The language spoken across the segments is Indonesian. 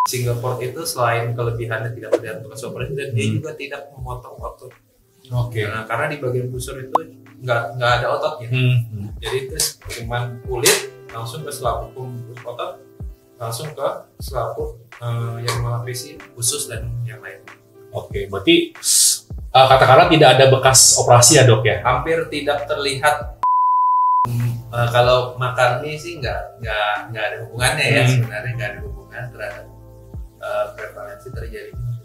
Singapore itu selain kelebihannya tidak terlihat bekas operasi dan dia juga tidak memotong otot. Oke. Nah, karena di bagian busur itu nggak ada ototnya. Jadi itu cuma kulit langsung ke selaput pembungkus otot, langsung ke selaput yang melapisi usus dan yang lain. Oke, berarti katakanlah tidak ada bekas operasi ya dok ya? Hampir tidak terlihat. Kalau makan mie sih nggak ada hubungannya ya, sebenarnya nggak ada hubungan terhadap prevalensi terjadinya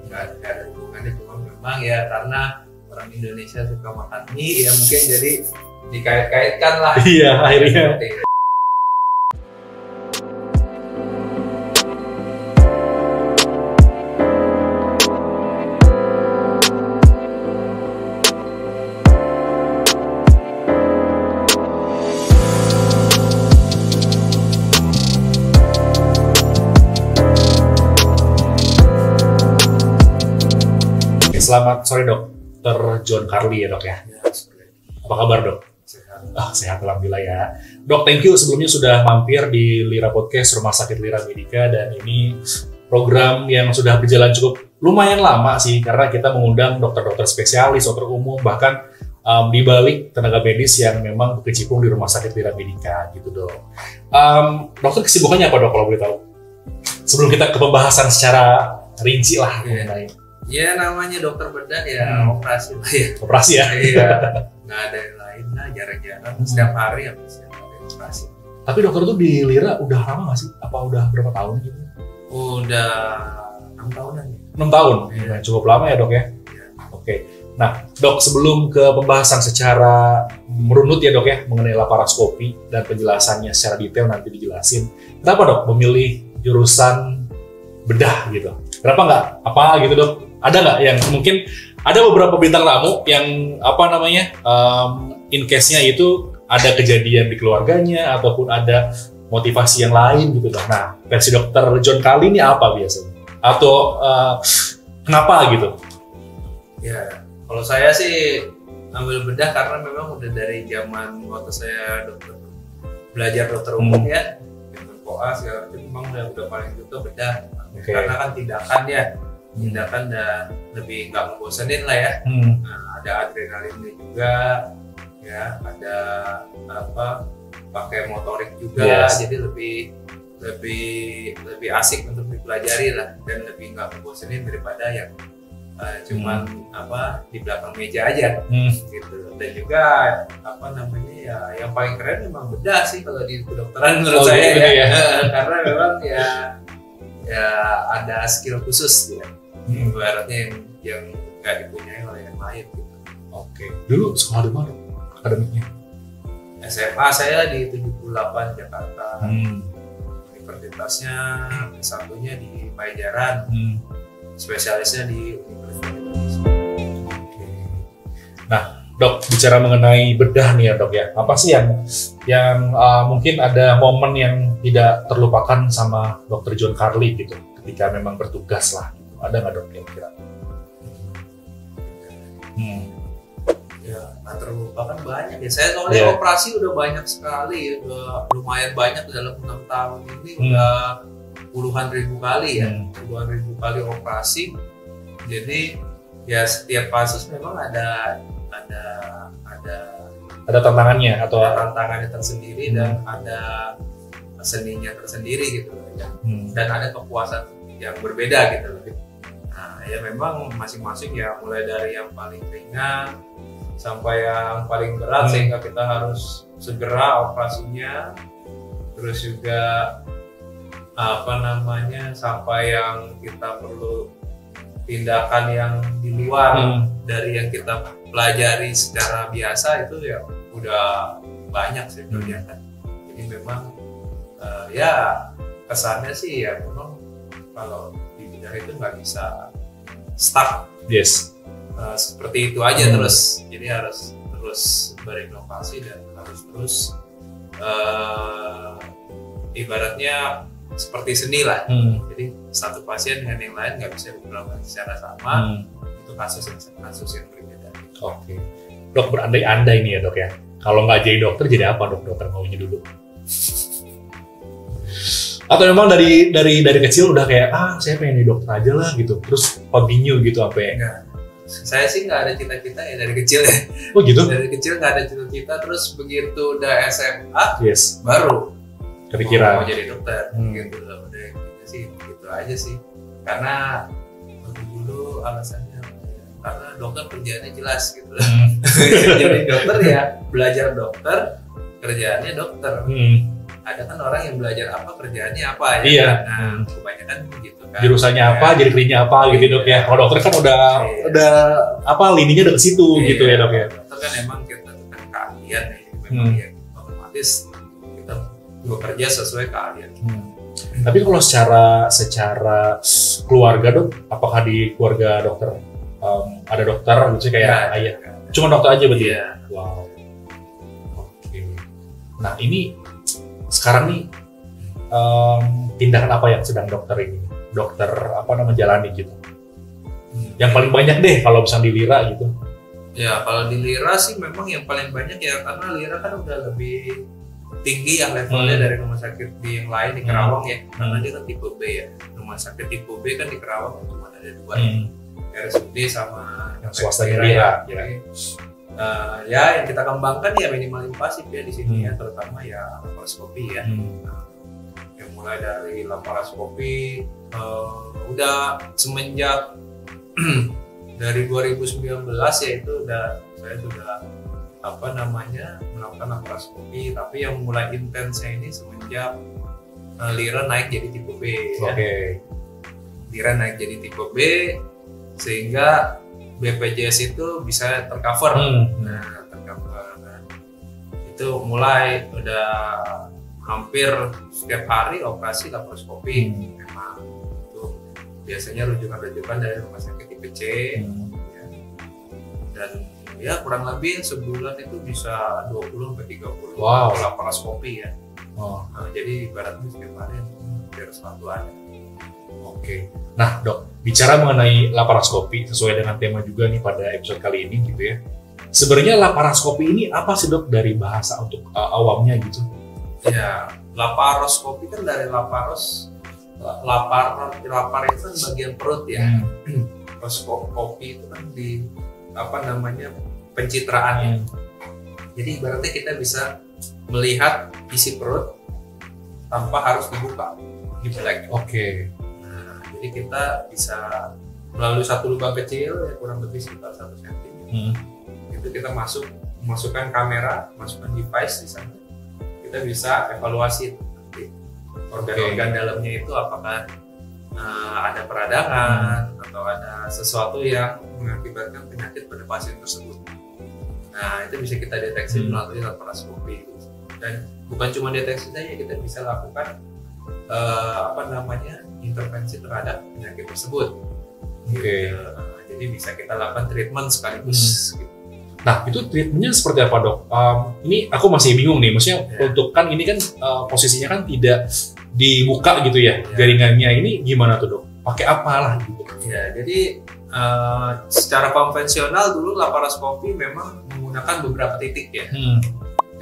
nggak ada hubungannya, cuma memang ya karena orang Indonesia suka makan mie ya mungkin jadi dikait-kaitkan lah. Iya akhirnya. Selamat sore Dr. John Carly ya dok ya. Apa kabar dok? Sehat. Sehat alhamdulillah ya. Dok, thank you sebelumnya sudah mampir di Lira Podcast Rumah Sakit Lira Medica, dan ini program yang sudah berjalan cukup lumayan lama sih karena kita mengundang dokter-dokter spesialis, dokter umum, bahkan di balik tenaga medis yang memang berkecimpung di Rumah Sakit Lira Medica gitu dok. Dokter kesibukannya apa dok kalau boleh tahu? Sebelum kita ke pembahasan secara rinci lah mengenai. Ya namanya dokter bedah ya operasi lah ya. Operasi ya? Iya. Nggak ada yang lain lah, jarang-jarang setiap hari operasi. Tapi dokter tuh di Lira udah lama nggak sih? Apa udah berapa tahun gitu? Udah 6 tahunan ya. 6 tahun? Iya. Cukup lama ya dok ya? Iya. Oke. Nah dok, sebelum ke pembahasan secara merunut ya dok ya mengenai laparoskopi dan penjelasannya secara detail nanti dijelasin. Kenapa dok memilih jurusan bedah gitu? Kenapa nggak apa gitu dok? Ada nggak yang mungkin ada beberapa bintang tamu yang apa namanya in case-nya itu ada kejadian di keluarganya ataupun ada motivasi yang lain gitu dok. Nah versi dokter John Carly ini apa biasanya? Atau kenapa gitu? Ya kalau saya sih ambil bedah karena memang udah dari zaman waktu saya belajar dokter umum ya, koas segala macam, memang udah paling itu bedah. Karena kan tindakan dan lebih nggak membosenin lah ya. Nah, ada adrenalinnya juga ya, ada apa pakai motorik juga, jadi lebih asik untuk dipelajari lah dan lebih nggak membosenin daripada yang cuman apa di belakang meja aja gitu. Dan juga apa namanya ya yang paling keren memang bedah sih kalau di kedokteran menurut saya ya. Karena memang ya ada skill khusus ya. Ibaratnya yang nggak dipunyai oleh yang lain gitu. Oke. Dulu sekolah di mana akademiknya? SMA saya di 78 Jakarta. Universitasnya satunya di Pajajaran. Spesialisnya di Universitas. Oke. Nah, dok, bicara mengenai bedah nih ya dok ya. Apa sih yang mungkin ada momen yang tidak terlupakan sama dokter John Carly gitu ketika memang bertugas lah? Ada nggak dok kira-kira? Ya nggak terlupakan banyak ya. Saya soalnya operasi udah banyak sekali, udah lumayan banyak dalam 6 tahun ini udah puluhan ribu kali ya, puluhan ribu kali operasi. Jadi ya setiap kasus memang ada tantangannya atau tantangannya tersendiri dan ada seninya tersendiri gitu ya. Dan ada kepuasan yang berbeda gitu. Nah, ya memang masing-masing ya mulai dari yang paling ringan sampai yang paling berat sehingga kita harus segera operasinya, terus juga apa namanya sampai yang kita perlu tindakan yang di luar dari yang kita pelajari secara biasa itu ya udah banyak sih ternyata. Jadi memang ya kesannya sih ya memang kalau di bidang itu nggak bisa stuck seperti itu aja terus. Jadi harus terus berinovasi dan harus terus ibaratnya seperti seni lah. Jadi satu pasien dengan yang lain nggak bisa diperlakukan secara sama. Itu kasus yang berbeda. Oke. Dok, berandai-andai nih ya dok ya. Kalau nggak jadi dokter jadi apa dok? Dokter maunya dulu. Atau memang dari kecil udah kayak saya pengen jadi dokter aja lah gitu. Terus continue gitu apa ya? Enggak. Saya sih nggak ada cita-cita ya dari kecil ya. Oh gitu? Dari kecil nggak ada cita-cita, terus begitu udah SMA Yes. baru Kepikiran. mau jadi dokter gitu. Udah gitu sih, gitu aja sih. Karena dulu alasannya karena dokter kerjaannya jelas gitu. Jadi dokter ya belajar dokter, kerjaannya dokter. Ada kan orang yang belajar apa kerjaannya apa ya. Iya. Nah, kebanyakan gitu kan. Jurusannya apa, jadi kerjanya apa gitu dok ya. Kalau dokter kan udah apa lininya udah ke situ gitu ya dok ya. Dokter kan emang kita kan keahlian ya, memang ya otomatis kita bekerja sesuai keahlian. Tapi kalau secara keluarga dok, apakah di keluarga dokter ada dokter gitu kayak ayah? Cuma dokter aja berarti? Iya. Wow. Oke. Nah ini sekarang nih tindakan apa yang sedang dokter jalani gitu? Yang paling banyak deh kalau misalnya di Lira gitu. Ya kalau di Lira sih memang yang paling banyak ya karena Lira kan udah lebih tinggi yang levelnya dari rumah sakit di yang lain di Kerawang ya, karena dia kan tipe B ya. Rumah sakit tipe B kan di Kerawang cuma ada 2 RSUD sama yang swasta di Lira. Ya yang kita kembangkan ya minimal invasif ya di sini ya, terutama ya laparoskopi ya. Yang mulai dari laparoskopi udah semenjak dari 2019 ya itu saya sudah melakukan laparoskopi, tapi yang mulai intensnya ini semenjak Lira naik jadi tipe B ya. Lira naik jadi tipe B sehingga BPJS itu bisa tercover. Nah, tercover. Itu mulai udah hampir setiap hari operasi laparoskopi. Memang itu biasanya rujukan-rujukan dari rumah sakit tipe C. Ya. Dan ya kurang lebih sebulan itu bisa 20-30 laparoskopi ya. Nah, jadi ibaratnya setiap hari hampir selalu ada. Oke. Nah dok, bicara mengenai laparoskopi sesuai dengan tema juga nih pada episode kali ini gitu ya. Sebenarnya laparoskopi ini apa sih dok dari bahasa untuk awamnya gitu? Ya, laparoskopi kan dari lapar itu kan bagian perut ya. Laparoskopi itu kan di pencitraan. Jadi ibaratnya kita bisa melihat isi perut tanpa harus dibuka, dibelek. Nah, jadi kita bisa melalui satu lubang kecil ya kurang lebih sekitar 1 cm. Itu kita masukkan kamera, masukkan device di sana. Kita bisa evaluasi organ-organ dalamnya itu apakah ada peradangan atau ada sesuatu yang mengakibatkan penyakit pada pasien tersebut. Nah, itu bisa kita deteksi melalui laparoskopi. Dan bukan cuma deteksi saja, kita bisa lakukan intervensi terhadap penyakit tersebut. Jadi bisa kita lakukan treatment sekaligus. Nah, itu treatmentnya seperti apa dok? Ini aku masih bingung nih, maksudnya untuk kan ini kan posisinya kan tidak dibuka gitu ya, jaringannya ini gimana tuh dok? Pakai apalah gitu? Ya, jadi secara konvensional dulu laparoskopi memang menggunakan beberapa titik ya.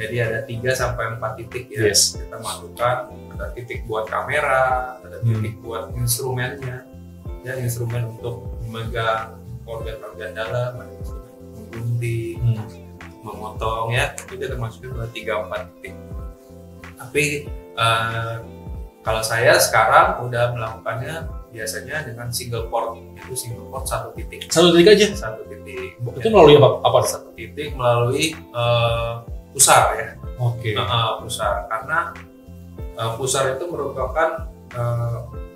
Jadi ada 3-4 titik ya. Kita masukkan, ada titik buat kamera, ada titik buat instrumennya, ya instrumen untuk memegang organ-organ dalam, ada instrumen menggunting, memotong ya, itu kita masukkan ke 3-4 titik. Tapi kalau saya sekarang udah melakukannya biasanya dengan single port, itu single port 1 titik. 1 titik aja? 1 titik. Itu melalui apa? 1 titik melalui pusar ya. Pusar, karena pusar itu merupakan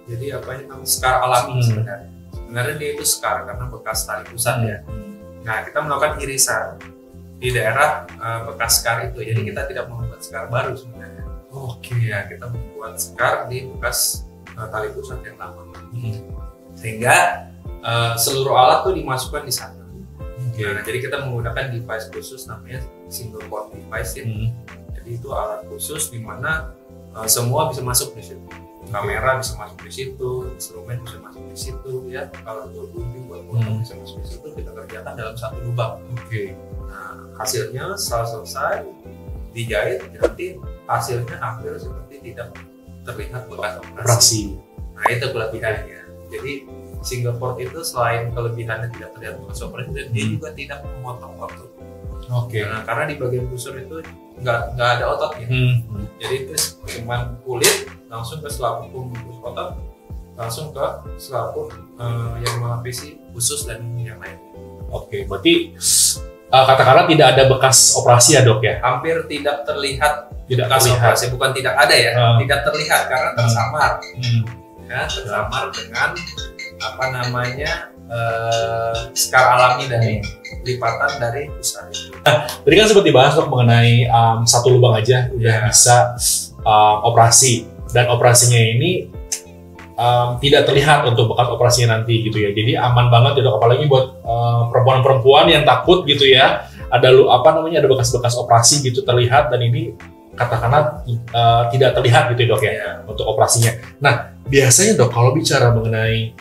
jadi skar alami sebenarnya. Sebenarnya dia itu skar karena bekas tali pusat ya. Nah, kita melakukan irisan di daerah bekas skar itu. Jadi kita tidak membuat skar baru sebenarnya. Ya, kita membuat skar di bekas tali pusat yang lama. Sehingga seluruh alat tuh dimasukkan di sana. Nah, jadi kita menggunakan device khusus namanya single port device ya. Jadi itu alat khusus di mana semua bisa masuk di situ. Kamera bisa masuk di situ, instrumen bisa masuk di situ ya. Kalau gunting buat potong bisa masuk di situ. Kita kerjakan dalam 1 lubang. Nah, hasilnya setelah selesai dijahit nanti hasilnya hampir seperti tidak terlihat bekas operasi. Operasi. Nah itu kelebihannya. Jadi single port itu selain kelebihannya tidak terlihat bekas operasi, dan dia juga tidak memotong otot. Oke. Nah, karena di bagian busur itu nggak ada ototnya. Jadi itu cuma kulit langsung ke selaput pembungkus otot, langsung ke selaput yang melapisi usus dan yang lain. Oke, berarti katakanlah tidak ada bekas operasi ya dok ya? Hampir tidak terlihat Tidak bekas terlihat. operasi, bukan tidak ada ya, tidak terlihat karena tersamar. Ya, tersamar dengan apa namanya skar alami dari lipatan dari pusat itu. Tadi kan sempat dibahas dok mengenai satu lubang aja udah bisa operasi, dan operasinya ini tidak terlihat untuk bekas operasinya nanti gitu ya. Jadi aman banget ya dok, apalagi buat perempuan-perempuan yang takut gitu ya. Ada ada bekas-bekas operasi gitu terlihat, dan ini katakanlah tidak terlihat gitu ya dok ya untuk operasinya. Nah biasanya dok kalau bicara mengenai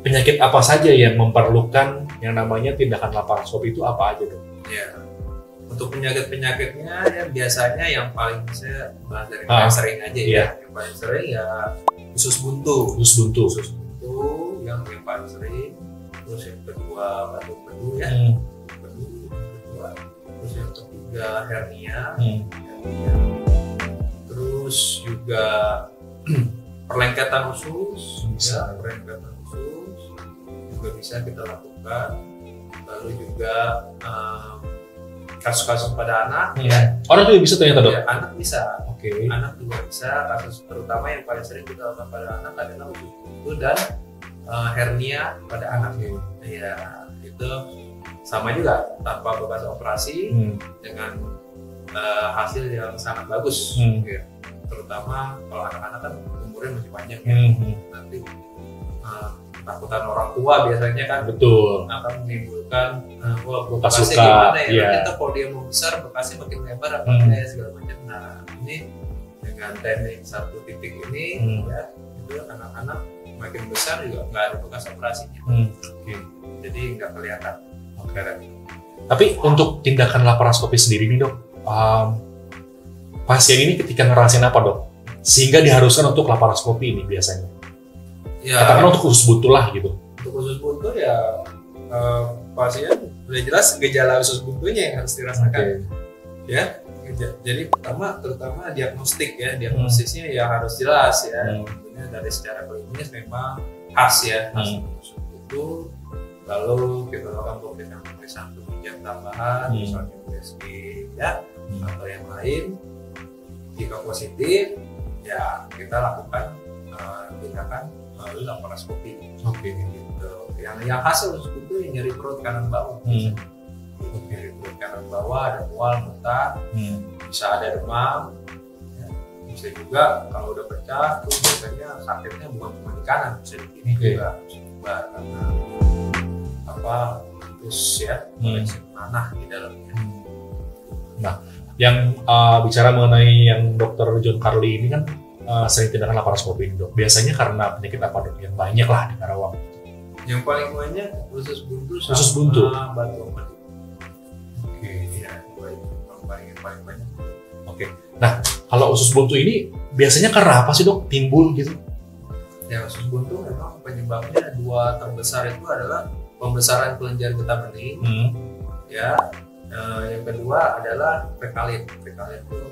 penyakit apa saja yang memerlukan yang namanya tindakan laparoskopi itu apa aja dok? Ya, untuk penyakit-penyakitnya ya biasanya yang paling saya bahas dari paling sering aja ya. Yang paling sering ya usus buntu. Usus buntu. Usus buntu yang paling sering. Terus yang kedua batuk bedu ya. Bedu yang kedua. Terus yang ketiga hernia. Hernia. Terus juga perlengketan usus. Ya, perlengketan usus juga bisa kita lakukan. Lalu juga kasus-kasus pada anak ya. Orang juga bisa ternyata dok? Ya, anak bisa. Oke. Anak juga bisa. Kasus terutama yang paling sering kita lakukan pada anak adalah usus buntu dan hernia pada anak. Ya, itu sama juga tanpa bekas operasi dengan hasil yang sangat bagus. Ya. Terutama kalau anak-anak kan umurnya masih panjang ya. Nanti takutan orang tua biasanya kan betul akan menimbulkan bekas bekasnya luka, gimana ya, iya. Ternyata kalau dia mau besar bekasnya makin lebar apa segala macam. Nah ini dengan teknik satu titik ini ya itu anak-anak makin besar juga nggak ada bekas operasinya. Jadi nggak kelihatan. Tapi untuk tindakan laparoskopi sendiri nih dok, pasien ini ketika ngerasain apa dok sehingga diharuskan untuk laparoskopi ini biasanya? Ya, katakan untuk usus buntu lah gitu. Untuk usus buntu ya pasien udah jelas gejala usus buntunya yang harus dirasakan. Ya, jadi terutama diagnostik ya, diagnosisnya ya harus jelas ya. Tentunya dari secara klinis memang khas ya, khas usus buntu. Lalu kita lakukan pemeriksaan penunjang tambahan, misalnya USG ya, atau yang lain. Jika positif, ya kita lakukan tindakan melalui laparoskopi. Gitu. Yang hasil usus buntu yang nyeri perut kanan bawah. Nyeri perut kanan bawah, ada mual, muntah, bisa ada demam. Ya. Bisa juga kalau udah pecah, tuh biasanya sakitnya bukan cuma di kanan, bisa di kiri juga, karena terus ya, nanah di dalamnya. Nah, yang bicara mengenai yang dokter John Carly ini kan sering tindakan laparoskopi ini dok. Biasanya karena penyakit apa dok? Yang banyak lah di Karawang. Yang paling banyak usus buntu sama batu empedu. Ya, dua itu yang paling banyak. Nah, kalau usus buntu ini biasanya karena apa sih dok timbul gitu? Ya, usus buntu memang penyebabnya dua terbesar itu adalah pembesaran kelenjar getah bening. Ya, yang kedua adalah fekalit. Fekalit itu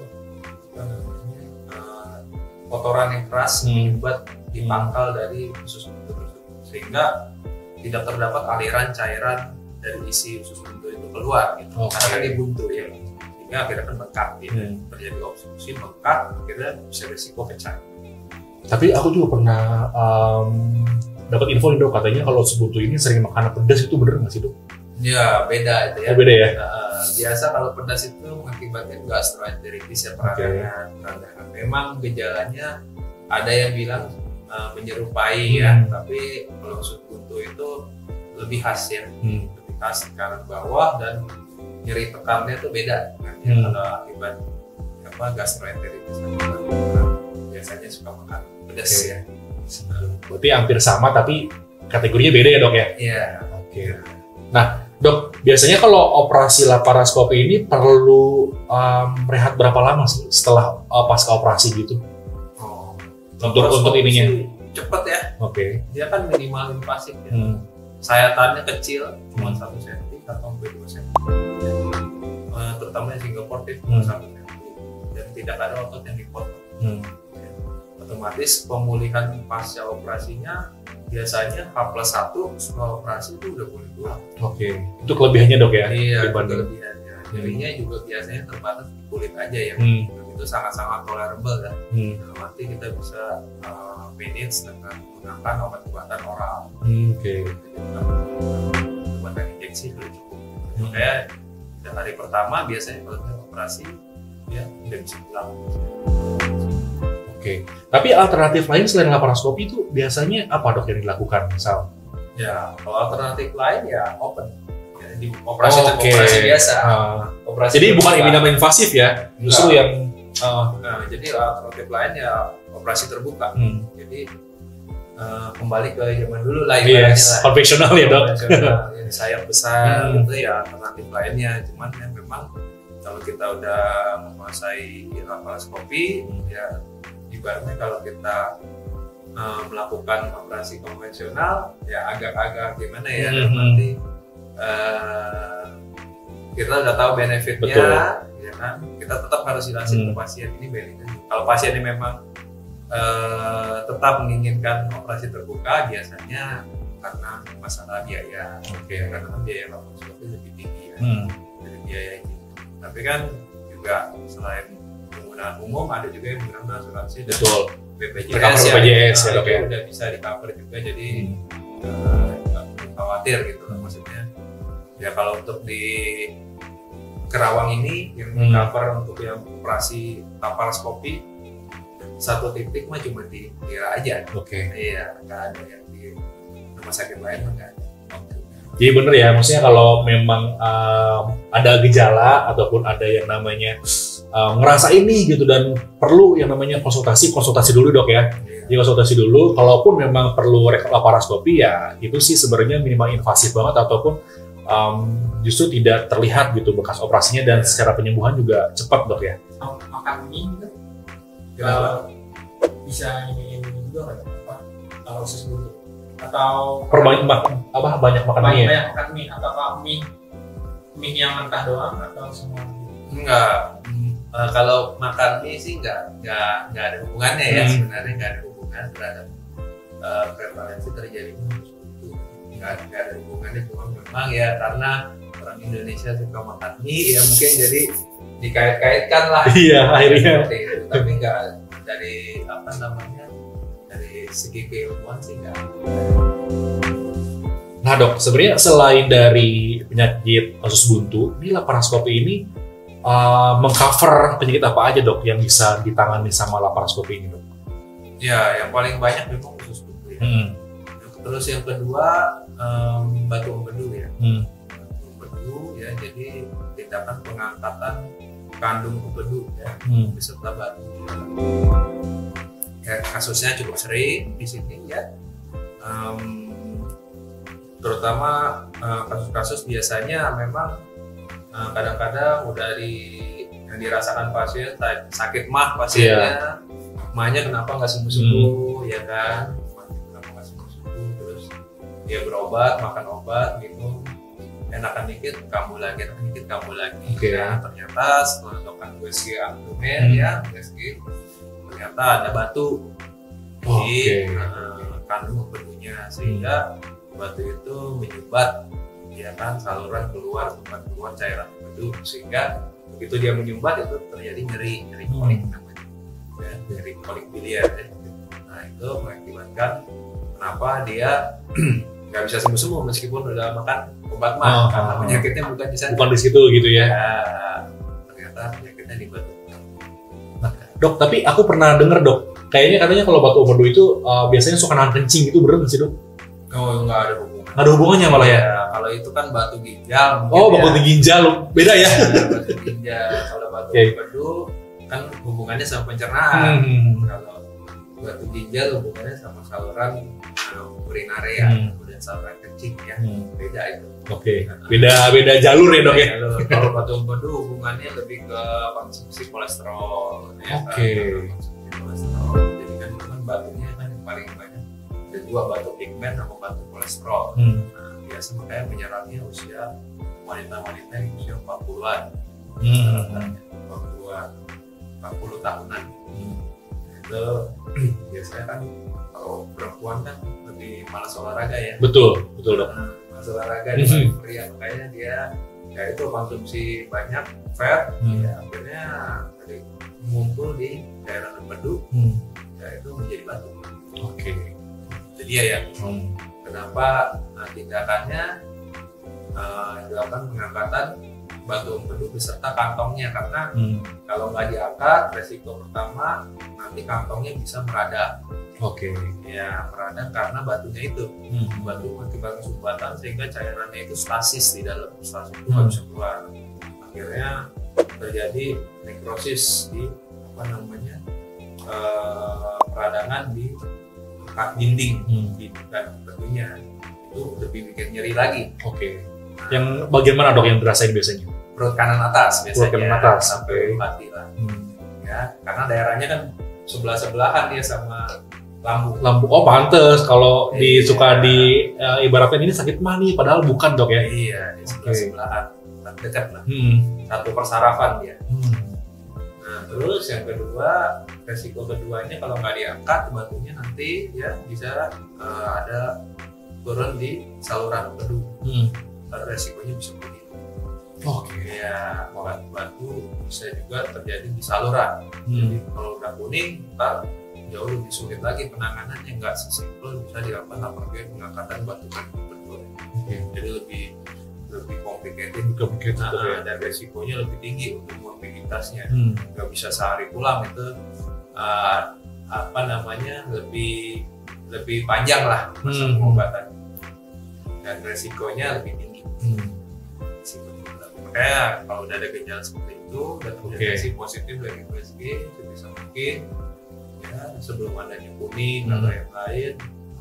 kotoran yang keras menyumbat di pangkal dari usus buntu tersebut, sehingga tidak terdapat aliran cairan dari isi usus buntu itu keluar gitu. Karena kan dia buntu ya, sehingga akhirnya kan bengkak gitu. Terjadi obstruksi, bengkak, akhirnya bisa risiko pecah. Tapi aku juga pernah dapat info nih dok, katanya kalau usus buntu ini sering makan pedas, itu bener nggak sih dok? Ya beda itu ya. Beda ya. Biasa kalau pedas itu mengakibatkan gastroenteritis ya, peradangan. Memang gejalanya ada yang bilang menyerupai ya, tapi kalau usus buntu itu lebih khas ya, lebih khas di kanan bawah, dan nyeri tekannya itu beda dengan kalau akibat gastroenteritis. Biasanya suka makan pedas ya. Berarti hampir sama tapi kategorinya beda ya dok ya? Iya. Nah dok, biasanya kalau operasi laparoskopi ini perlu rehat berapa lama sih setelah pasca operasi gitu? Untuk ininya cepet ya. Oke. Dia kan minimal invasif ya. Sayatannya kecil, cuma 1 cm atau 2 cm. Terutama di Singapura itu 1 cm. Dan tidak ada otot yang dipotong. Otomatis pemulihan pasca operasinya biasanya H+1 setelah operasi itu udah boleh pulang. Oke. Itu kelebihannya dok ya? Iya, dibanding. kelebihannya. Nyerinya juga biasanya terbatas di kulit aja ya. Itu sangat-sangat tolerable ya. Dalam arti kita bisa manage dengan menggunakan obat-obatan oral. Oke. Obat injeksi sudah cukup. Kayak hari pertama biasanya kalau kita operasi ya udah bisa pulang. Oke. Tapi alternatif lain selain laparoskopi itu biasanya apa dok yang dilakukan misal? Ya, kalau alternatif lain ya open. Ya, di operasi biasa. Operasi jadi bukan minimum invasif ya, justru yang jadi alternatif lain ya operasi terbuka. Jadi kembali ke zaman dulu lah ibaratnya konvensional ya dok. Yang sayap besar itu ya alternatif lainnya. Cuman ya memang kalau kita udah menguasai laparoskopi ya ibaratnya kalau kita melakukan operasi konvensional ya agak-agak gimana ya nanti kita udah tahu benefitnya. Betul. Ya kan kita tetap harus jelasin ke pasien ini benefitnya. Kalau pasien ini memang tetap menginginkan operasi terbuka biasanya karena masalah biaya. Karena biaya laparoskopi lebih tinggi ya dari biaya ini. Tapi kan juga selain penggunaan umum ada juga yang menggunakan asuransi dan BPJS ya dok ya, udah bisa di cover juga jadi nggak perlu khawatir gitu lah maksudnya. Ya kalau untuk di Kerawang ini yang cover untuk yang operasi laparoskopi 1 titik mah cuma di Tira aja. Iya, nggak ada yang di rumah sakit lain nggak ada. Jadi bener ya, maksudnya kalau memang ada gejala ataupun ada yang namanya ngerasa ini gitu dan perlu yang namanya konsultasi dulu dok ya. Jadi konsultasi dulu, kalaupun memang perlu laparoskopi ya itu sih sebenarnya minimal invasif banget ataupun justru tidak terlihat gitu bekas operasinya dan secara penyembuhan juga cepat dok ya. Makan mie gitu bisa ini juga kan kalau usus buntu atau banyak makan mie ya? Banyak makan mie atau mie yang mentah doang atau semua? Enggak, kalau makan mie sih enggak ada hubungannya ya sebenarnya nggak ada hubungan terhadap prevalensi terjadi usus buntu. Nggak ada hubungannya, cuma memang ya karena orang Indonesia suka makan mie ya mungkin jadi dikait-kaitkan lah. Iya akhirnya. Tapi nggak dari dari segi keilmuan sih nggak. Nah dok, sebenarnya selain dari penyakit usus buntu, ini laparoskopi ini mengcover penyakit apa aja dok yang bisa ditangani sama laparoskopi ini dok? Ya, yang paling banyak memang usus buntu ya. Terus yang kedua batu empedu ya. Batu empedu ya, jadi tindakan pengangkatan kandung empedu ya beserta batu. Ya, kasusnya cukup sering di sini ya. Terutama kasus-kasus biasanya memang kadang-kadang udah yang dirasakan pasien sakit pasiennya, mahnya kenapa nggak sembuh-sembuh ya kan, kenapa nggak sembuh-sembuh, terus dia berobat, makan obat, minum, enakan dikit kambuh lagi. Nah, ternyata setelah melakukan USG abdomen ya USG ternyata ada batu di kandung empedunya sehingga batu itu menyumbat ya kan tempat keluar cairan empedu sehingga begitu dia menyumbat itu terjadi nyeri kolik namanya ya, nyeri kolik biliar ya. Nah itu mengakibatkan kenapa dia nggak bisa sembuh meskipun udah makan obat karena penyakitnya bukan di situ gitu ya. Ternyata penyakitnya di batu. Nah, dok, tapi aku pernah dengar dok, kayaknya katanya kalau batu empedu itu biasanya suka nahan kencing, itu bener nggak sih dok? Oh, nggak ada hubungan. Nggak ada hubungannya malah ya? Kalau itu kan batu ginjal. Batu ginjal beda ya? Batu ginjal. Kalau batu empedu kan hubungannya sama pencernaan. Kalau batu ginjal hubungannya sama saluran urinarea, kemudian saluran kencing ya. Beda itu. Beda jalur ya dok ya? Kalau batu empedu hubungannya lebih ke konsumsi kolesterol. Konsumsi kolesterol. Jadi kan batunya kan yang paling banyak ada dua, batu pigmen sama batu kolesterol. Nah, biasa makanya menyerangnya usia wanita-wanita yang usia 40-an, 40 tahunan. Itu biasanya kan kalau perempuan kan lebih malas olahraga ya. Betul dok. Malas olahraga dibanding pria, makanya dia ya itu konsumsi banyak fat, ya akhirnya dari muncul di daerah empedu, ya itu menjadi batu. Oke. Jadi ya kenapa tindakannya dilakukan pengangkatan batu empedu beserta kantongnya, karena kalau nggak diangkat, resiko pertama nanti kantongnya bisa meradang. Oke. Ya meradang karena batunya itu batu mengakibatkan sumbatan sehingga cairannya itu stasis di dalam, stasis itu nggak bisa keluar. Akhirnya terjadi nekrosis di peradangan di dinding di dekat empedunya, itu lebih bikin nyeri lagi. Oke. Yang bagian mana dok yang dirasain biasanya? Perut kanan atas biasanya. Perut kanan atas sampai hati lah. Ya, karena daerahnya kan sebelah-sebelahan dia sama lambung. Oh pantes kalau suka di ibaratnya ini sakit mah nih, padahal bukan dok ya? Iya, di sebelah-sebelahan, dekat lah. Satu persarafan dia. Nah, terus yang kedua, resiko keduanya kalau nggak diangkat batunya nanti ya bisa ada turun di saluran empedu. Resikonya bisa begitu. Ya, batu bisa juga terjadi di saluran. Jadi kalau udah kuning, ntar jauh lebih sulit lagi penanganannya, nggak sesimpel bisa dilakukan laparoskopi pengangkatan batu empedu. Jadi lebih complicated, dan resikonya lebih tinggi untuk morbiditasnya. Nggak bisa sehari pulang, itu lebih panjang lah masa pengobatan, dan resikonya lebih tinggi. Makanya kalau udah ada gejala seperti itu dan terdeteksi positif dari USG, sebisa mungkin ya sebelum adanya kuning atau yang lain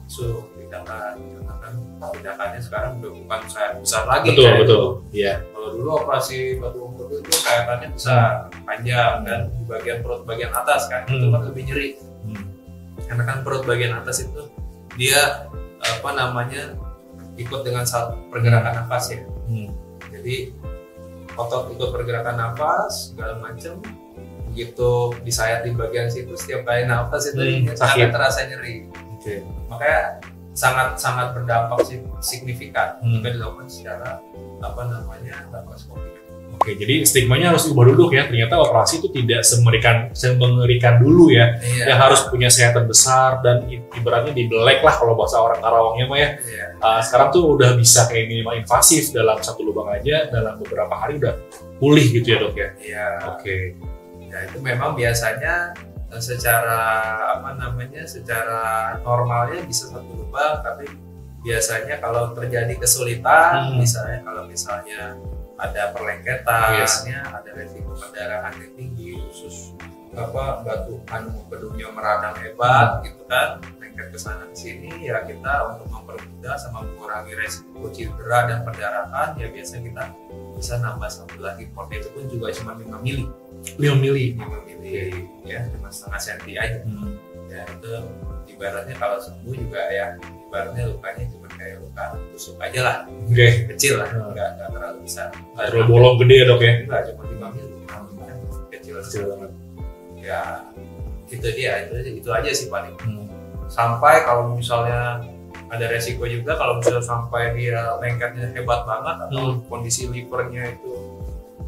langsung tindakan, karena kan tindakannya sekarang udah bukan sayatan besar lagi. Betul. Iya. Kalau dulu operasi batu empedu itu sayatannya besar, panjang, dan di bagian perut bagian atas kan itu kan lebih nyeri. Karena kan perut bagian atas itu dia ikut dengan pergerakan nafas ya. Jadi otot ikut pergerakan nafas segala macam, begitu disayat di bagian situ setiap kali nafas itu sangat terasa nyeri. Makanya sangat berdampak signifikan jika dilakukan secara laparoskopi. Oke, jadi stigmanya harus diubah dulu ya. Ternyata operasi itu tidak semengerikan dulu ya. Yang harus punya sayatan besar dan ibaratnya dibelek lah kalau bahasa orang Karawangnya mah ya. Sekarang tuh udah bisa kayak minimal invasif, dalam satu lubang aja dalam beberapa hari udah pulih gitu ya dok ya. Iya. Oke. Ya itu memang biasanya secara normalnya bisa satu lubang, tapi biasanya kalau terjadi kesulitan, misalnya ada perlengketan, ada resiko pendarahan yang tinggi, khusus batu empedunya meradang hebat gitu kan, lengket ke sana ke sini, ya kita untuk mempermudah sama mengurangi resiko cedera dan pendarahan, ya biasanya kita bisa nambah satu lagi port, itu pun juga cuma 5 mili. 5 mili ya, cuma setengah senti aja. Ya itu ibaratnya kalau sembuh juga ya, ibaratnya lukanya cuma kayak luka tusuk aja lah, kecil lah, nggak terlalu besar. Terlalu bolong gede ya dok ya? Enggak, cuma 5 mili, kecil banget. Ya itu aja sih paling. Sampai kalau misalnya ada resiko juga kalau misalnya sampai dia lengketnya hebat banget atau kondisi livernya itu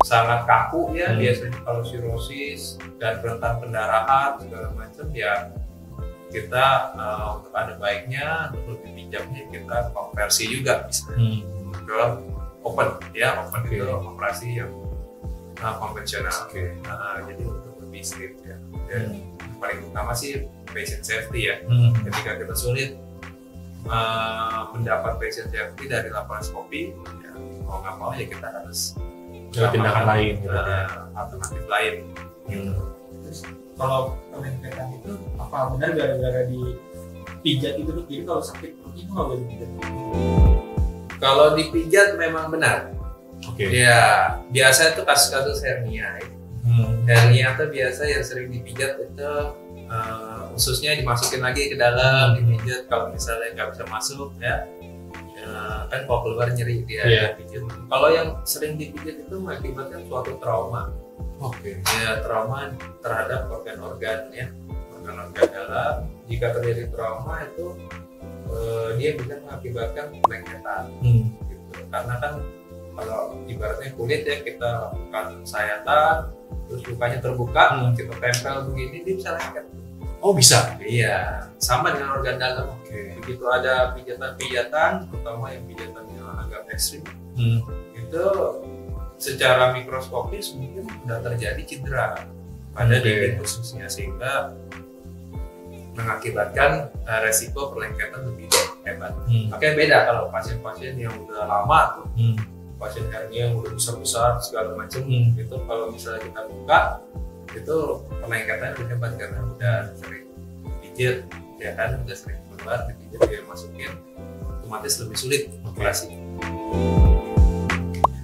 sangat kaku ya, biasanya kalau sirosis dan rentan pendarahan segala macam, ya kita untuk ada baiknya untuk lebih bijaknya kita konversi juga bisa ke open itu operasi yang konvensional. Jadi untuk lebih safe ya. Dan paling utama sih patient safety ya. Ketika kita sulit mendapat patient safety dari laparoskopi, ya mau nggak mau ya kita harus tindakan lain, alternatif lain. Terus kalau perlengketan itu apa benar gara-gara dipijat itu tuh, jadi kalau sakit perut itu nggak boleh dipijat? Kalau dipijat memang benar. Ya biasa itu kasus-kasus hernia. Hernia itu biasa yang sering dipijat itu ususnya dimasukin lagi ke dalam, dipijat. Kalau misalnya nggak bisa masuk ya, kan kalau keluar nyeri dia pijat. Kalau yang sering dipijat itu mengakibatkan suatu trauma. Ya, trauma terhadap organ-organ ya, organ-organ dalam. Jika terjadi trauma itu dia bisa mengakibatkan lengketan. Gitu. Karena kan kalau ibaratnya kulit ya, kita lakukan sayatan, terus lukanya terbuka, kita tempel begini, dia bisa lengket. Oh bisa? Iya, sama dengan organ dalam. Begitu ada pijatan-pijatan, terutama yang pijatan yang agak ekstrim, itu secara mikroskopis mungkin sudah terjadi cedera pada dinding ususnya, sehingga mengakibatkan resiko perlengketan lebih hebat. Makanya beda kalau pasien-pasien yang udah lama tuh, pasien hernia yang udah besar-besar segala macam, itu kalau misalnya kita buka, itu perlengketannya lebih hebat karena udah sering pijat, ya kan, udah sering keluar, dipijat dia masukin, otomatis lebih sulit operasi.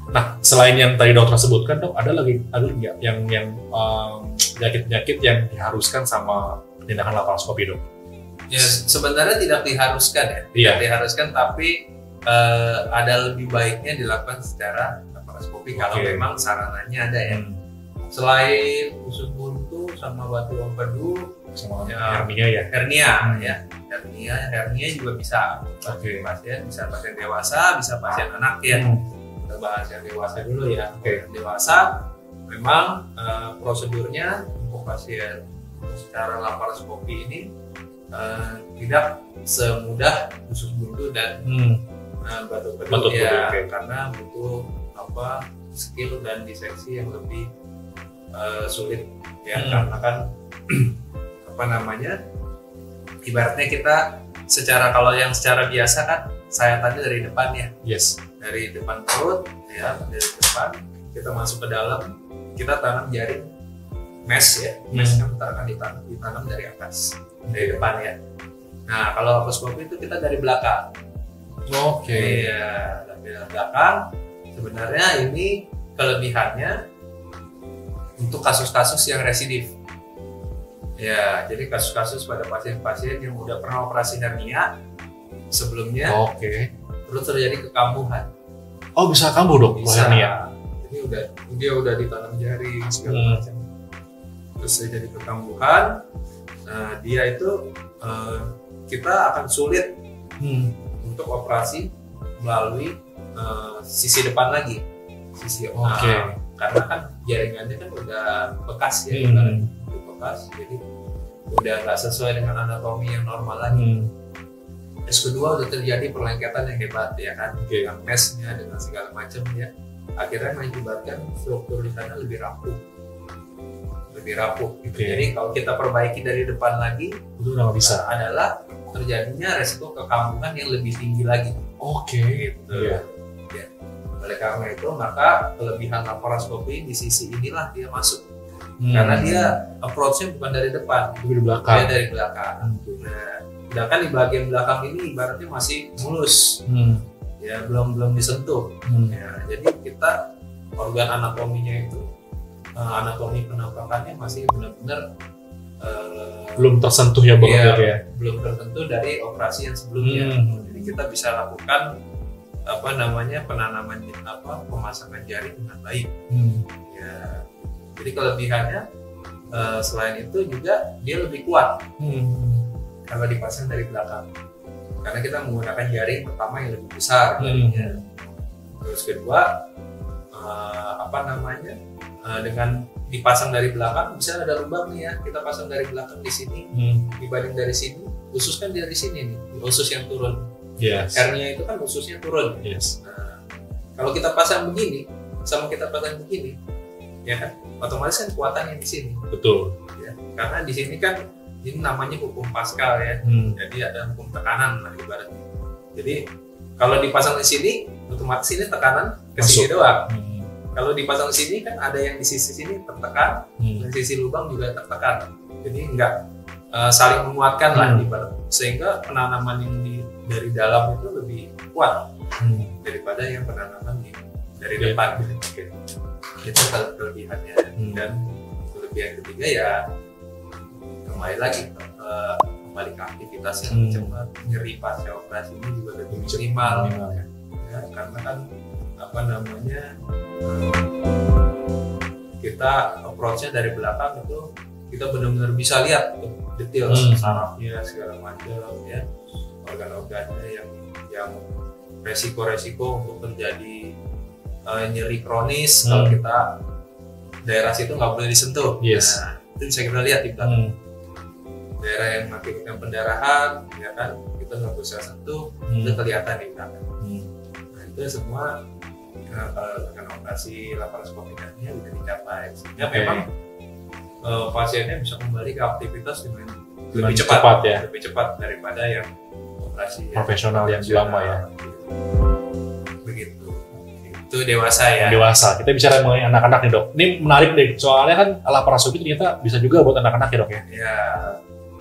Nah, selain yang tadi dokter sebutkan, dok, ada nggak yang penyakit-penyakit yang diharuskan sama tindakan laparoskopi, dok? Ya sebenarnya tidak diharuskan ya, tidak diharuskan, tapi ada lebih baiknya dilakukan secara laparoskopi kalau memang sarananya ada ya. Selain usus buntu sama batu empedu, sama hernia juga bisa. Pasien bisa pasien dewasa, bisa pasien anak ya. Kita bahas yang dewasa dulu ya. Yang dewasa memang prosedurnya untuk pasien secara laparoskopi ini tidak semudah usus buntu dan batu empedu ya, karena butuh skill dan diseksi yang lebih sulit ya, karena kan ibaratnya kita kalau yang secara biasa kan sayatannya dari depan ya, dari depan perut ya, dari depan kita masuk ke dalam, kita tanam jaring mesh ya, mesh yang akan ditanam dari atas, dari depan ya. Nah kalau laparoskopi itu kita dari belakang. Ya, dari belakang. Sebenarnya ini kelebihannya untuk kasus-kasus yang residif. Ya, jadi kasus-kasus pada pasien-pasien yang udah pernah operasi hernia sebelumnya, terus terjadi kekambuhan. Oh, bisa kambuh, dok? Bisa. Hernia. Jadi dia udah ditanam jaring segala macam. Terus terjadi kekambuhan. Nah, dia itu kita akan sulit untuk operasi melalui sisi depan lagi. Karena kan jaringannya kan udah bekas ya, bekas, jadi udah nggak sesuai dengan anatomi yang normal lagi. Terus kedua udah terjadi perlengketan yang hebat ya kan, dengan meshnya dengan segala macam ya, akhirnya mengakibatkan struktur di sana lebih rapuh gitu. Jadi kalau kita perbaiki dari depan lagi, itu nggak bisa. Adalah terjadinya resiko kekambuhan yang lebih tinggi lagi. Gitu. Ya. Oleh karena itu maka kelebihan laparoskopi di sisi inilah dia masuk, karena dia approach-nya bukan dari depan, dia dari belakang. Nah, sedangkan di bagian belakang ini ibaratnya masih mulus, ya belum disentuh. Ya, jadi kita organ anatominya itu, anatomi penampakannya masih benar-benar belum tersentuh ya, belum tersentuh dari operasi yang sebelumnya. Jadi kita bisa lakukan pemasangan jaring dengan baik. Ya, jadi kelebihannya selain itu juga dia lebih kuat kalau dipasang dari belakang, karena kita menggunakan jaring pertama yang lebih besar. Terus kedua dengan dipasang dari belakang bisa ada lubang nih ya, kita pasang dari belakang di sini, dibanding dari sini, usus kan dari sini nih, usus yang turun. Hernia itu kan ususnya turun. Nah, kalau kita pasang begini sama kita pasang begini, ya kan, otomatis kan kuatannya di sini. Betul. Ya, karena di sini kan ini namanya hukum Pascal ya. Jadi ada hukum tekanan lah ibaratnya. Jadi kalau dipasang di sini, otomatis ini tekanan ke sini doang. Kalau dipasang di sini kan ada yang di sisi sini tertekan, dan sisi lubang juga tertekan. Jadi nggak saling menguatkan lah ibarat, sehingga penanaman yang dari dalam itu lebih kuat daripada yang penanaman dari depan. Itu kelebihannya. Dan kelebihan ketiga ya kembali lagi kembali ke aktivitas yang cepat, nyeri pasca operasi ini juga lebih minimal ya. Karena kan apa namanya kita approach-nya dari belakang itu kita benar-benar bisa lihat detail sarafnya segala macam ya, organ-organnya yang resiko-resiko untuk terjadi nyeri kronis kalau kita daerah situ nggak boleh disentuh. Nah, itu bisa kita lihat di belakang. Daerah yang mengakibatkan pendarahan, ya kan, kita nggak bisa sentuh, itu kelihatan di belakang. Nah, itu semua kalau dengan operasi laparoskopi hernia bisa dicapai. Sehingga memang pasiennya bisa kembali ke aktivitas dengan lebih cepat ya, lebih cepat daripada yang operasi profesional yang lama ya. Begitu. Itu dewasa ya. Dewasa. Kita bicara mengenai anak-anak nih dok. Ini menarik deh. Soalnya kan laparoskopi ternyata bisa juga buat anak-anak ya dok ya. Ya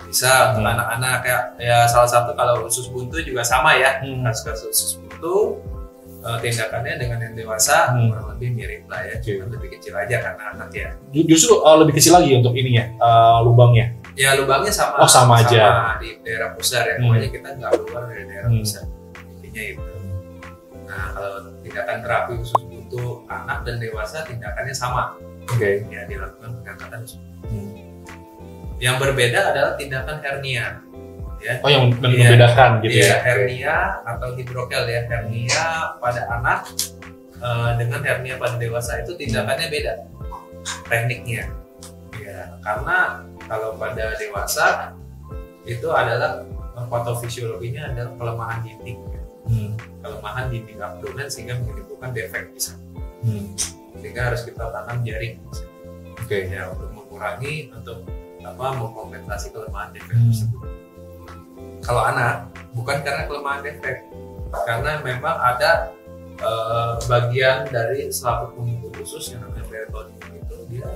bisa untuk anak-anak ya salah satu kalau usus buntu juga sama ya. Kasus usus buntu tindakannya dengan yang dewasa kurang lebih mirip lah ya. Cuma lebih kecil aja karena anak ya. Justru lebih kecil lagi untuk ininya lubangnya. Ya lubangnya sama. Oh sama aja. Sama di daerah pusar ya. Pokoknya kita nggak keluar dari daerah pusar. Intinya itu. Nah kalau tindakan terapi usus buntu anak dan dewasa tindakannya sama. Ya dilakukan pengangkatan usus buntu. Yang berbeda adalah tindakan hernia. Ya. Oh yang membedakan gitu ya. Hernia atau hidrokel ya. Hernia pada anak dengan hernia pada dewasa itu tindakannya beda tekniknya. Ya, karena kalau pada dewasa itu adalah patofisiologinya adalah kelemahan dinding. Kelemahan dinding abdomen sehingga menimbulkan defek di sana. Sehingga harus kita tanam jaring. Ya, untuk mengurangi mengkompensasi kelemahan defek tersebut. Kalau anak bukan karena kelemahan defek, karena memang ada bagian dari selaput pembentuk usus yang namanya peritoneum itu dia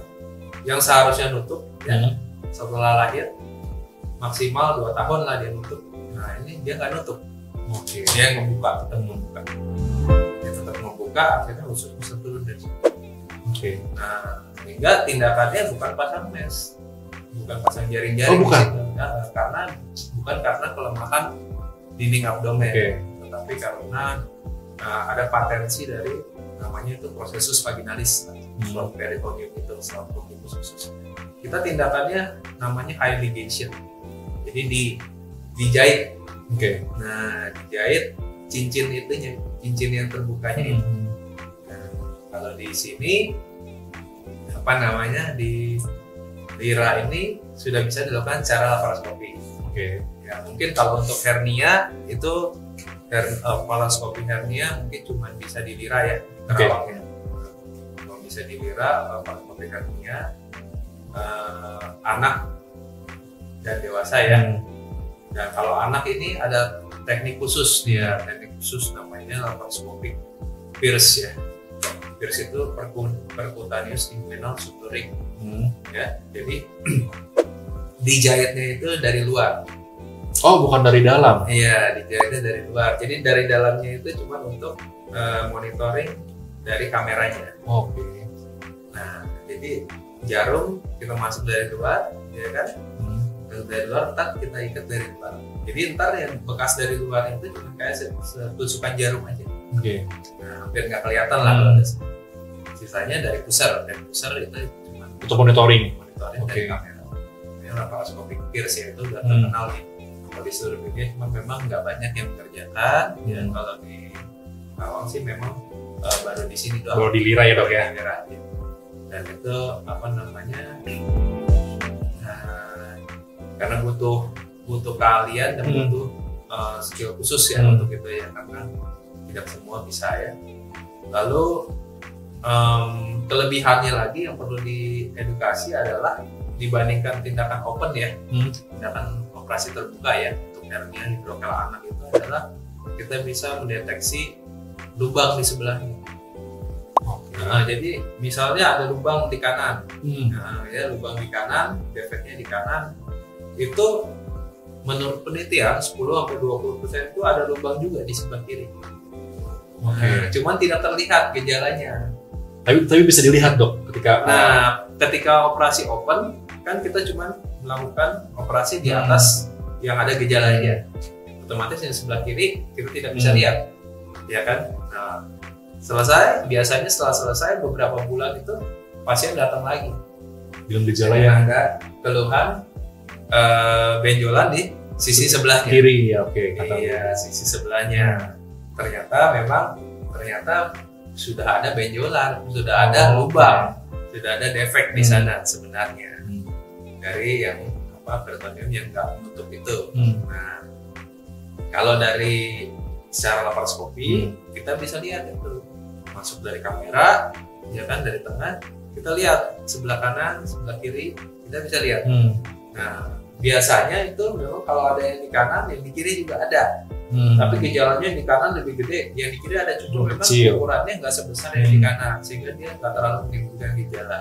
yang seharusnya nutup ya, setelah lahir maksimal 2 tahun lah dia nutup. Nah ini dia nggak nutup, dia membuka, tetap membuka, dia tetap membuka, akhirnya usus bisa turun dari situ. Nah sehingga tindakannya bukan pasang mesh, bukan pasang jaring-jaring, karena bukan karena kelemahan dinding abdomen, tetapi karena ada patensi dari namanya itu prosesus vaginalis, selaput peritoneum itu, selaput pembentuk usus. Kita tindakannya namanya high ligation, jadi dijahit. Nah dijahit cincin itunya, cincin yang terbukanya itu. Nah, kalau di sini di lira ini sudah bisa dilakukan secara laparoskopi. Ya, mungkin kalau untuk hernia itu laparoskopi hernia mungkin cuma bisa di lira ya, Kerawangnya. Kalau bisa di lira laparoskopi hernia anak dan dewasa ya. Dan kalau anak ini ada teknik khusus teknik khusus namanya laparoskopi pierce ya. Pierce itu percutaneous inguinal suturing. Ya, jadi dijahitnya itu dari luar. Oh, bukan dari dalam? Iya, dijahitnya dari luar. Jadi dari dalamnya itu cuma untuk monitoring dari kameranya. Nah, jadi jarum kita masuk dari luar, ya kan? Dari luar, ntar kita ikat dari luar. Jadi ntar yang bekas dari luar itu cuma kayak tusukan jarum aja. Nah, hampir nggak kelihatan lah. Sisanya dari pusar, itu cuma untuk monitoring dari kamera. Ini laparoskopi pierce ya, itu udah terkenal di seluruh dunia, cuma memang nggak banyak yang mengerjakan. Dan kalau di Kerawang sih memang baru di sini tuh. Baru di lira ya dok ya. Dan itu karena butuh keahlian dan butuh skill khusus ya untuk itu ya, karena tidak semua bisa ya. Lalu kelebihannya lagi yang perlu diedukasi adalah dibandingkan tindakan open ya, tindakan operasi terbuka ya untuk hernia hidrokel anak itu adalah kita bisa mendeteksi lubang di sebelahnya. Nah, jadi misalnya ada lubang di kanan, lubang di kanan, defeknya di kanan, itu menurut penelitian 10-20% itu ada lubang juga di sebelah kiri. Cuman tidak terlihat gejalanya. Tapi bisa dilihat dok ketika ketika operasi open kan kita cuma melakukan operasi di atas yang ada gejalanya, otomatis yang sebelah kiri kita tidak bisa lihat, ya kan. Nah, biasanya setelah selesai beberapa bulan itu pasien datang lagi dengan gejala yang ada keluhan benjolan di sisi sebelahnya kiri, ya oke. Iya, sisi sebelahnya. Ternyata sudah ada benjolan, sudah ada lubang, sudah ada defek di sana sebenarnya dari yang peritoneum yang nggak menutup itu. Nah, kalau dari secara laparoskopi kita bisa lihat itu masuk dari kamera, ya kan, dari tengah kita lihat sebelah kanan, sebelah kiri kita bisa lihat. Nah, biasanya itu memang kalau ada yang di kanan, yang di kiri juga ada. Tapi gejalanya yang di kanan lebih gede, yang di kiri ada cukup memang ukurannya nggak sebesar yang di kanan, sehingga dia nggak terlalu menimbulkan gejala.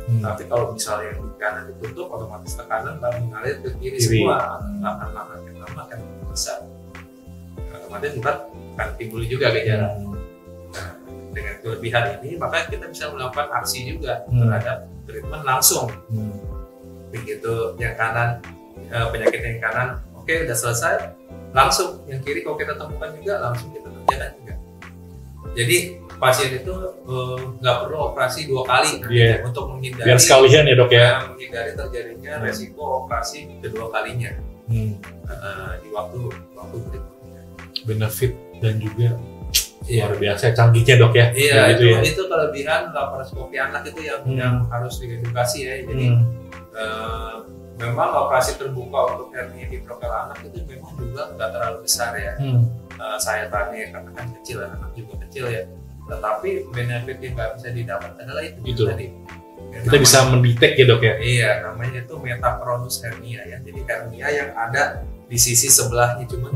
Tapi kalau misalnya yang di kanan ditutup, otomatis tekanan akan mengalir ke kiri semua, lahan-lahan yang lama akan besar. Otomatis ntar akan timbul juga gejala. Nah, dengan kelebihan ini, maka kita bisa melakukan aksi juga terhadap treatment langsung. Begitu yang kanan, penyakit yang kanan, oke, udah selesai, langsung yang kiri kalau kita temukan juga langsung kita kerjakan juga. Jadi pasien itu nggak perlu operasi 2 kali untuk menghindari, biar sekalian ya dok ya, menghindari terjadinya resiko operasi kedua kalinya di waktu berikutnya. Benefit dan juga luar biasa canggihnya dok ya. Iya, itu kelebihan laparoskopi anak itu yang harus diedukasi ya. Jadi memang operasi terbuka untuk hernia di prokel anak itu memang juga nggak terlalu besar ya. Saya tanya karena kan kecil, anak juga kecil ya. Tetapi benefit yang nggak bisa didapat adalah itu tadi. Kita bisa mendetek ya dok ya. Iya, namanya itu metachronous hernia ya. Jadi hernia yang ada di sisi sebelahnya cuma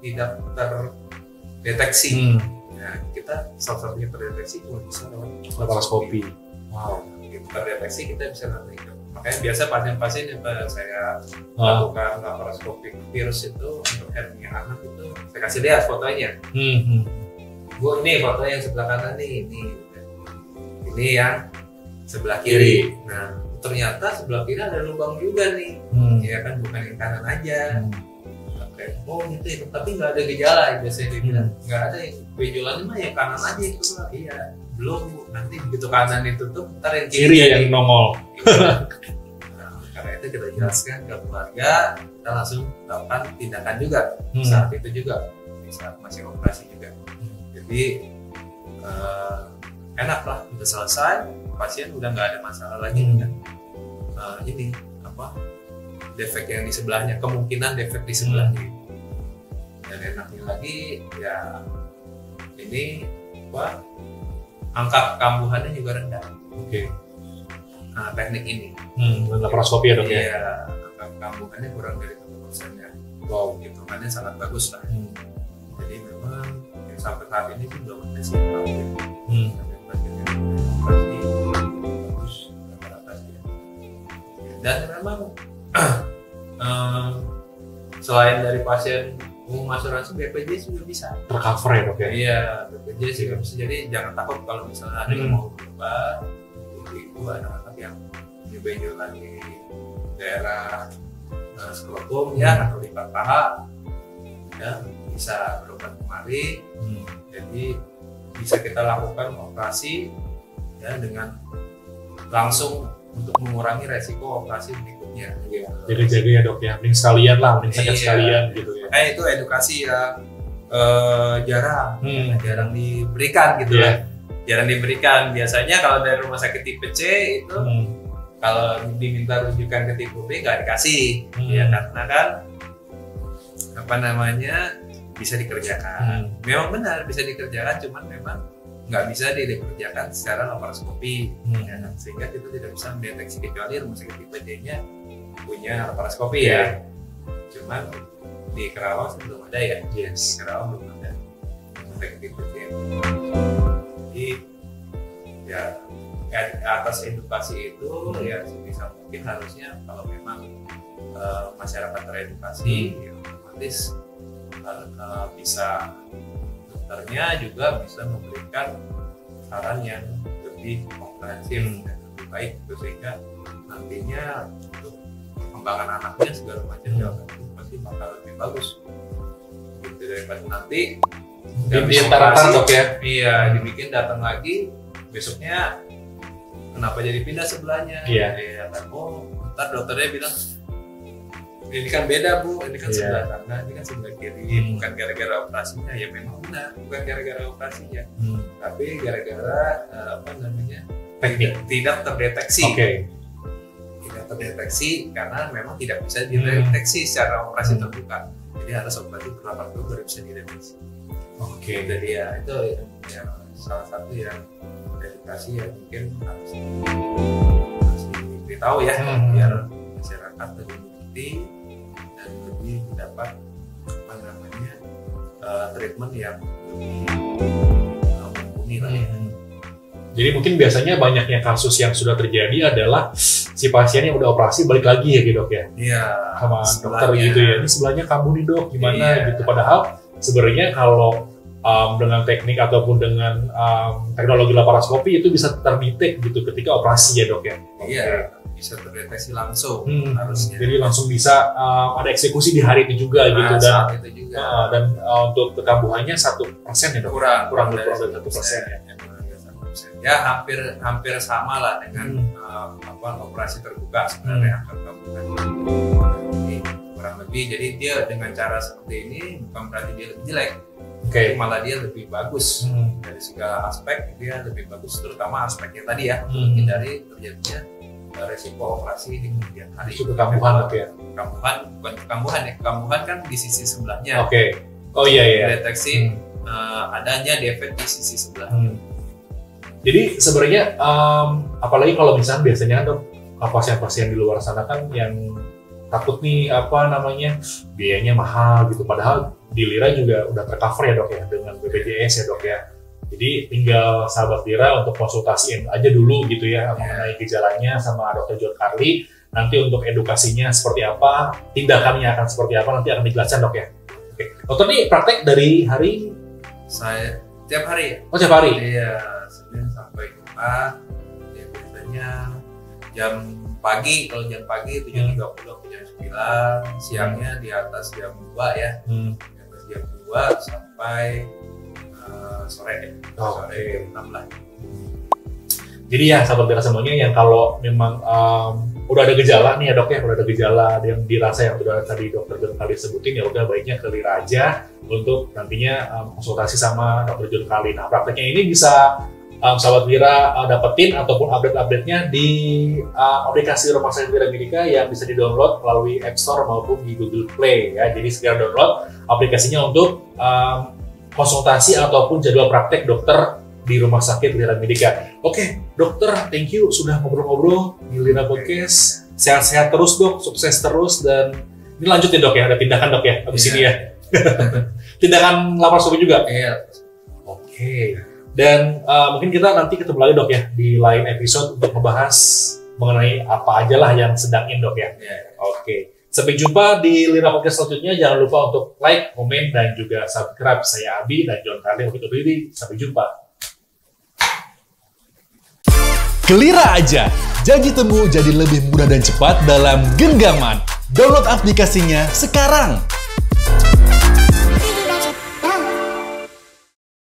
tidak terdeteksi. Nah, kita salah satunya terdeteksi cuma bisa lewat laparoskopi. Wow, gitu terdeteksi kita bisa nanti. Makanya biasa pasien-pasien yang saya lakukan laparoskopi virus itu untuk hernia anak itu saya kasih lihat fotonya. Bu, ini foto yang sebelah kanan nih, ini yang sebelah kiri. Nah, ternyata sebelah kiri ada lubang juga nih, ya kan, bukan yang kanan aja. Oh gitu ya, tapi nggak ada gejala ya biasanya dia bilang, nggak ada yang benjolannya mah yang kanan aja itu. Iya, belum, nanti begitu kanan ditutup, ntar yang kiri yang nongol. Nah, karena itu kita jelaskan ke keluarga, kita langsung lakukan tindakan juga saat itu juga, saat masih operasi juga. Jadi enak lah, udah selesai, pasien udah nggak ada masalah lagi dengan ini defek yang di sebelahnya, kemungkinan defek di sebelahnya. Dan enaknya lagi ya ini angka kambuhannya juga rendah. Nah, teknik ini laparoskopi ya dok ya. Iya, angka kambuhannya kurang dari 1% ya. Wow, hitungannya sangat bagus lah. Jadi memang sampai saat ini sih belum ada sih bagus rata-rata sih. Dan memang selain dari pasien umum asuransi, BPJS juga bisa tercover ya dok ya. Iya, BPJS juga bisa. Jadi jangan takut kalau misalnya ada yang mau berobat, ibu anak-anak yang punya benjolan di daerah skrotum ya atau di paha, ya bisa berobat kemari. Jadi bisa kita lakukan operasi ya dengan langsung untuk mengurangi resiko operasi berikutnya. Jaga-jaga ya dok ya, mending sekalian lah, mending sekalian gitu ya. Itu edukasi yang jarang diberikan gitu ya. Jarang diberikan. Biasanya kalau dari rumah sakit tipe C itu kalau diminta rujukan ke tipe B nggak dikasih, ya karena kan bisa dikerjakan. Memang benar bisa dikerjakan, cuman memang nggak bisa dikerjakan secara laparoskopi, ya, sehingga kita tidak bisa mendeteksi, kecuali rumah sakit tipe D-nya punya laparoskopi ya. Cuman di Kerawang belum ada ya. Di Kerawang belum ada rumah sakit tipe D. Jadi ya atas edukasi itu ya sebisa mungkin harusnya kalau memang masyarakat teredukasi, ya, otomatis bisa dokternya juga bisa memberikan saran yang lebih komprehensif dan lebih baik, sehingga nantinya untuk perkembangan anaknya segala macam ya pasti bakal lebih bagus gitu daripada nanti Diantara dok ya. Iya, dibikin datang lagi besoknya kenapa jadi pindah sebelahnya? Iya. Ya kan, ntar dokternya bilang ini kan beda bu, ini kan sebelah kanan, ini kan sebelah kiri, bukan gara-gara operasinya. Ya memang benar, bukan gara-gara operasinya, tapi gara-gara apa namanya teknik tidak terdeteksi. Tidak terdeteksi karena memang tidak bisa dideteksi secara operasi terbuka. Jadi harus operasi berlapar dulu baru bisa dideteksi. Jadi ya itu yang salah satu yang edukasi yang mungkin harus diberitahu ya biar masyarakat lebih mengerti dan lebih mendapat apa namanya treatment yang mumpuni lah ya. Jadi mungkin biasanya banyaknya kasus yang sudah terjadi adalah si pasien yang udah operasi balik lagi ya gitu dok ya? Iya. Sama dokter gitu ya, ini sebelahnya kambuh nih dok, gimana gitu. Padahal sebenarnya kalau dengan teknik ataupun dengan teknologi laparoskopi itu bisa terdetek gitu ketika operasi ya dok ya? Iya, bisa terdeteksi langsung harusnya. Jadi langsung bisa ada eksekusi di hari itu juga gitu dan saat itu juga. Dan untuk kekambuhannya 1% ya dok? Kurang dari 1% ya. Ya hampir sama lah dengan operasi terbuka sebenarnya kurang lebih. Jadi dia dengan cara seperti ini bukan berarti dia lebih jelek, malah dia lebih bagus dari segala aspek. Dia lebih bagus terutama aspeknya tadi ya, menghindari terjadinya resiko operasi di kemudian hari. Itu kekambuhan ya? Kambuhan bukan kekambuhan ya, kekambuhan kan di sisi sebelahnya. Oh iya. Deteksi adanya defek di sisi sebelahnya. Jadi sebenarnya apalagi kalau misalnya biasanya dok pasien-pasien di luar sana kan yang takut nih biayanya mahal gitu, padahal di Lira juga udah tercover ya dok ya dengan BPJS ya dok ya. Jadi tinggal sahabat Lira untuk konsultasiin aja dulu gitu ya mengenai gejalanya sama Dr. John Carly. Nanti untuk edukasinya seperti apa, tindakannya akan seperti apa nanti akan dijelaskan dok ya. Dokter nih praktek dari hari? Saya tiap hari. Oh tiap hari? Iya. Senin sampai Jumat ya biasanya jam pagi, kalau jam pagi 7.30 sampai jam 9, siangnya di atas jam 2 ya, di atas jam 2 sampai sore jam 6 lah. Jadi ya sahabat Lira semuanya yang kalau memang udah ada gejala nih ya dok ya, udah ada gejala yang dirasa yang sudah tadi dokter John Carly sebutin ya udah baiknya ke Lira aja untuk nantinya konsultasi sama Dr. John Carly. Nah prakteknya ini bisa sahabat Lira dapetin ataupun update-update-nya di aplikasi Rumah Sakit Lira Medica yang bisa di-download melalui App Store maupun di Google Play ya. Jadi segera download aplikasinya untuk konsultasi ataupun jadwal praktek dokter di Rumah Sakit Lira Medica. Oke, dokter, thank you sudah ngobrol-ngobrol di Lira Podcast. Sehat-sehat terus dok, sukses terus, dan ini lanjut ya dok ya, ada tindakan dok ya abis ini ya. Tindakan laparoskopi juga? Iya. Oke. Dan mungkin kita nanti ketemu lagi dok ya di lain episode untuk membahas mengenai apa aja lah yang sedang in dok ya. Oke. Sampai jumpa di Lira Podcast selanjutnya. Jangan lupa untuk like, komen, dan juga subscribe. Saya Abi dan John Carly untuk diri. Sampai jumpa. Kelira aja, janji temu jadi lebih mudah dan cepat dalam genggaman. Download aplikasinya sekarang.